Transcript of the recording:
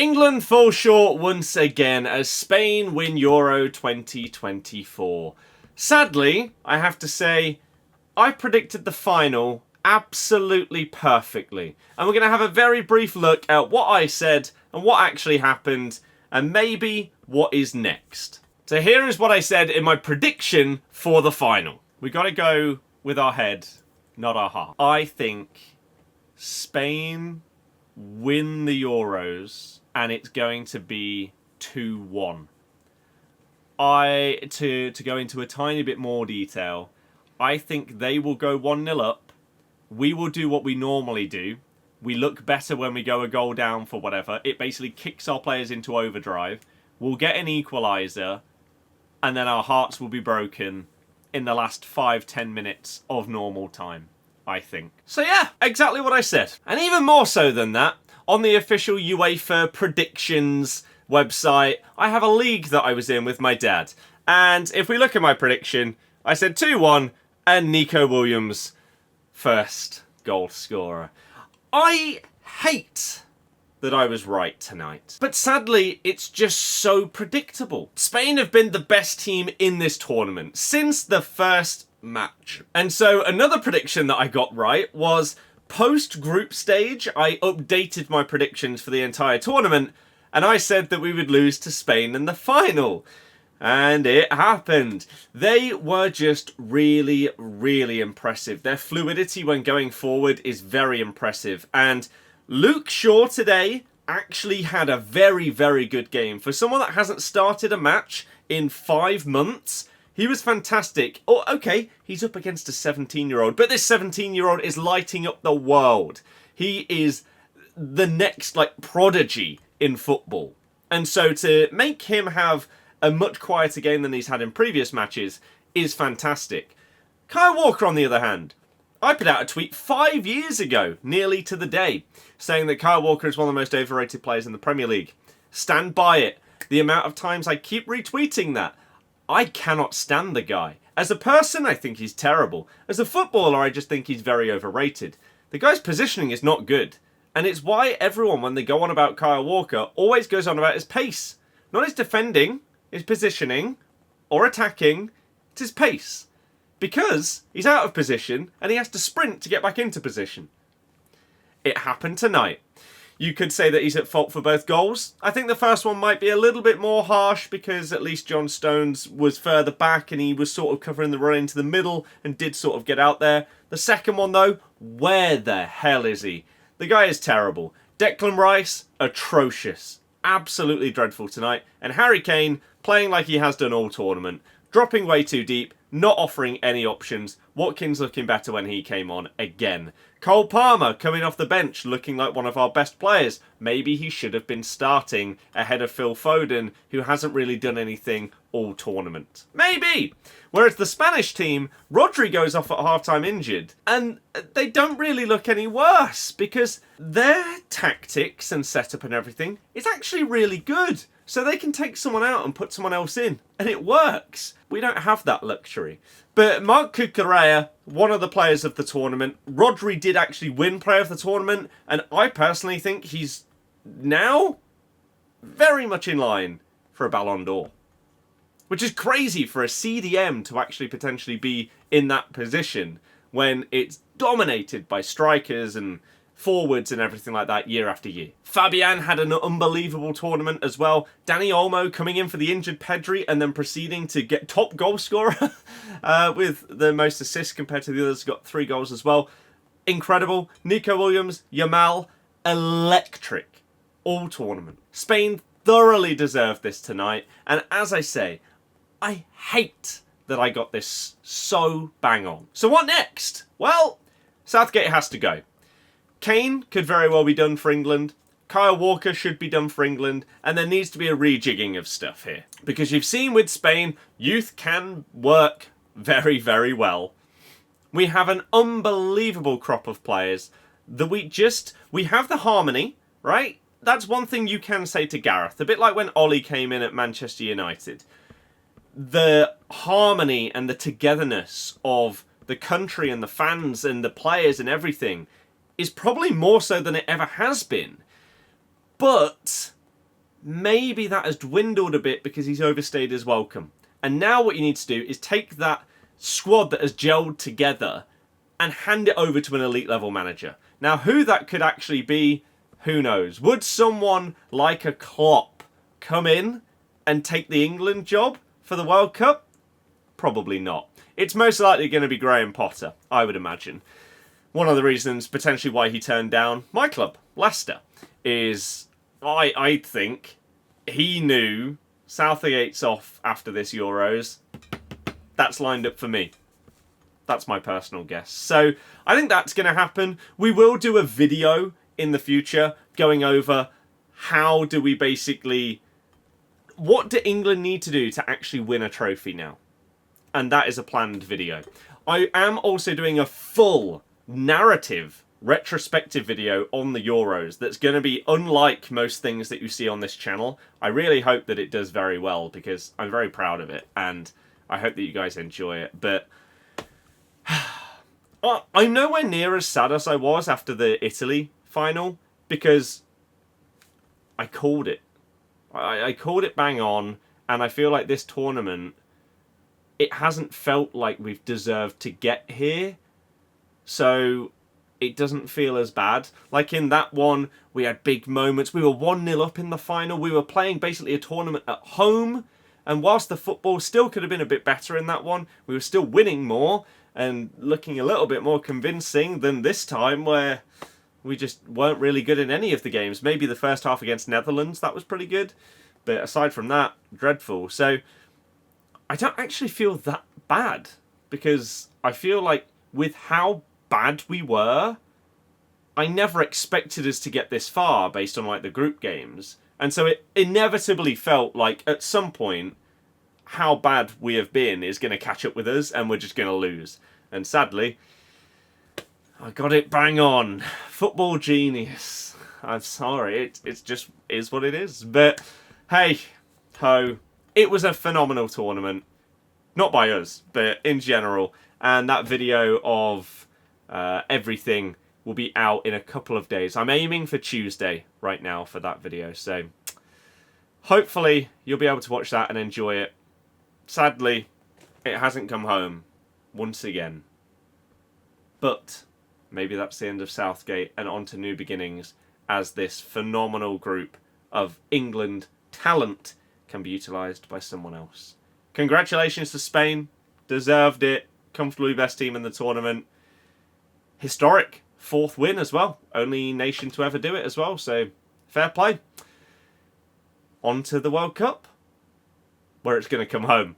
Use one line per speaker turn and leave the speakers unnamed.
England fall short once again as Spain win Euro 2024. Sadly, I have to say, I predicted the final absolutely perfectly. And we're going to have a very brief look at what I said and what actually happened, and maybe what is next. So here is what I said in my prediction for the final. We got to go with our head, not our heart. I think Spain win the Euros and it's going to be 2-1. To go into a tiny bit more detail, I think they will go 1-0 up. We will do what we normally do. We look better when we go a goal down for whatever. It basically kicks our players into overdrive. We'll get an equaliser, and then our hearts will be broken in the last 5-10 minutes of normal time, I think. So yeah, exactly what I said. And even more so than that, on the official UEFA predictions website, I have a league that I was in with my dad. And if we look at my prediction, I said 2-1 and Nico Williams first goal scorer. I hate that I was right tonight. But sadly, it's just so predictable. Spain have been the best team in this tournament since the first match. And so another prediction that I got right was post-group stage, I updated my predictions for the entire tournament, and I said that we would lose to Spain in the final. And it happened. They were just really, really impressive. Their fluidity when going forward is very impressive. And Luke Shaw today actually had a very, very good game. For someone that hasn't started a match in 5 months, he was fantastic. Oh, okay, he's up against a 17-year-old, but this 17-year-old is lighting up the world. He is the next, prodigy in football. And so to make him have a much quieter game than he's had in previous matches is fantastic. Kyle Walker, on the other hand, I put out a tweet 5 years ago, nearly to the day, saying that Kyle Walker is one of the most overrated players in the Premier League. Stand by it. The amount of times I keep retweeting that, I cannot stand the guy. As a person, I think he's terrible. As a footballer, I just think he's very overrated. The guy's positioning is not good. And it's why everyone, when they go on about Kyle Walker, always goes on about his pace. Not his defending, his positioning, or attacking, it's his pace. Because he's out of position and he has to sprint to get back into position. It happened tonight. You could say that he's at fault for both goals. I think the first one might be a little bit more harsh because at least John Stones was further back and he was sort of covering the run into the middle and did sort of get out there. The second one though, where the hell is he? The guy is terrible. Declan Rice, atrocious. Absolutely dreadful tonight. And Harry Kane, playing like he has done all tournament. Dropping way too deep, not offering any options. Watkins looking better when he came on again. Cole Palmer coming off the bench looking like one of our best players. Maybe he should have been starting ahead of Phil Foden, who hasn't really done anything all tournament. Maybe! Whereas the Spanish team, Rodri goes off at halftime injured, and they don't really look any worse because their tactics and setup and everything is actually really good. So they can take someone out and put someone else in, and it works. We don't have that luxury. But Marc Cucurella, one of the players of the tournament, Rodri did actually win player of the tournament, and I personally think he's now very much in line for a Ballon d'Or. Which is crazy for a CDM to actually potentially be in that position when it's dominated by strikers and forwards and everything like that year after year. Fabian had an unbelievable tournament as well. Dani Olmo coming in for the injured Pedri and then proceeding to get top goal scorer with the most assists compared to the others. Got 3 goals as well. Incredible. Nico Williams, Yamal, electric. All tournament. Spain thoroughly deserved this tonight. And as I say, I hate that I got this so bang on. So what next? Well, Southgate has to go. Kane could very well be done for England. Kyle Walker should be done for England. And there needs to be a rejigging of stuff here. Because you've seen with Spain, youth can work very, very well. We have an unbelievable crop of players that we have the harmony, right? That's one thing you can say to Gareth. A bit like when Ollie came in at Manchester United. The harmony and the togetherness of the country and the fans and the players and everything is probably more so than it ever has been. But maybe that has dwindled a bit because he's overstayed his welcome. And now what you need to do is take that squad that has gelled together and hand it over to an elite level manager. Now, who that could actually be, who knows? Would someone like a Klopp come in and take the England job for the World Cup? Probably not. It's most likely going to be Graham Potter, I would imagine. One of the reasons potentially why he turned down my club, Leicester, is I think he knew Southgate's off after this Euros. That's lined up for me. That's my personal guess. So I think that's going to happen. We will do a video in the future going over how do we basically... What do England need to do to actually win a trophy now? And that is a planned video. I am also doing a full narrative retrospective video on the Euros that's going to be unlike most things that you see on this channel. I really hope that it does very well because I'm very proud of it and I hope that you guys enjoy it. But I'm nowhere near as sad as I was after the Italy final because I called it. I called it bang on, and I feel like this tournament, it hasn't felt like we've deserved to get here. So it doesn't feel as bad. Like in that one, we had big moments. We were 1-0 up in the final. We were playing basically a tournament at home. And whilst the football still could have been a bit better in that one, we were still winning more and looking a little bit more convincing than this time where we just weren't really good in any of the games. Maybe the first half against Netherlands, that was pretty good. But aside from that, dreadful. So I don't actually feel that bad because I feel like with how bad we were, I never expected us to get this far based on like the group games. And so it inevitably felt like at some point how bad we have been is going to catch up with us and we're just going to lose. And sadly, I got it bang on. Football genius. I'm sorry, it's just is what it is. But hey, ho, it was a phenomenal tournament. Not by us, but in general. And that video of everything will be out in a couple of days. I'm aiming for Tuesday right now for that video. So hopefully you'll be able to watch that and enjoy it. Sadly, it hasn't come home once again. But maybe that's the end of Southgate and on to new beginnings as this phenomenal group of England talent can be utilised by someone else. Congratulations to Spain. Deserved it. Comfortably best team in the tournament. Historic. 4th win as well. Only nation to ever do it as well. So, fair play. On to the World Cup, where it's going to come home.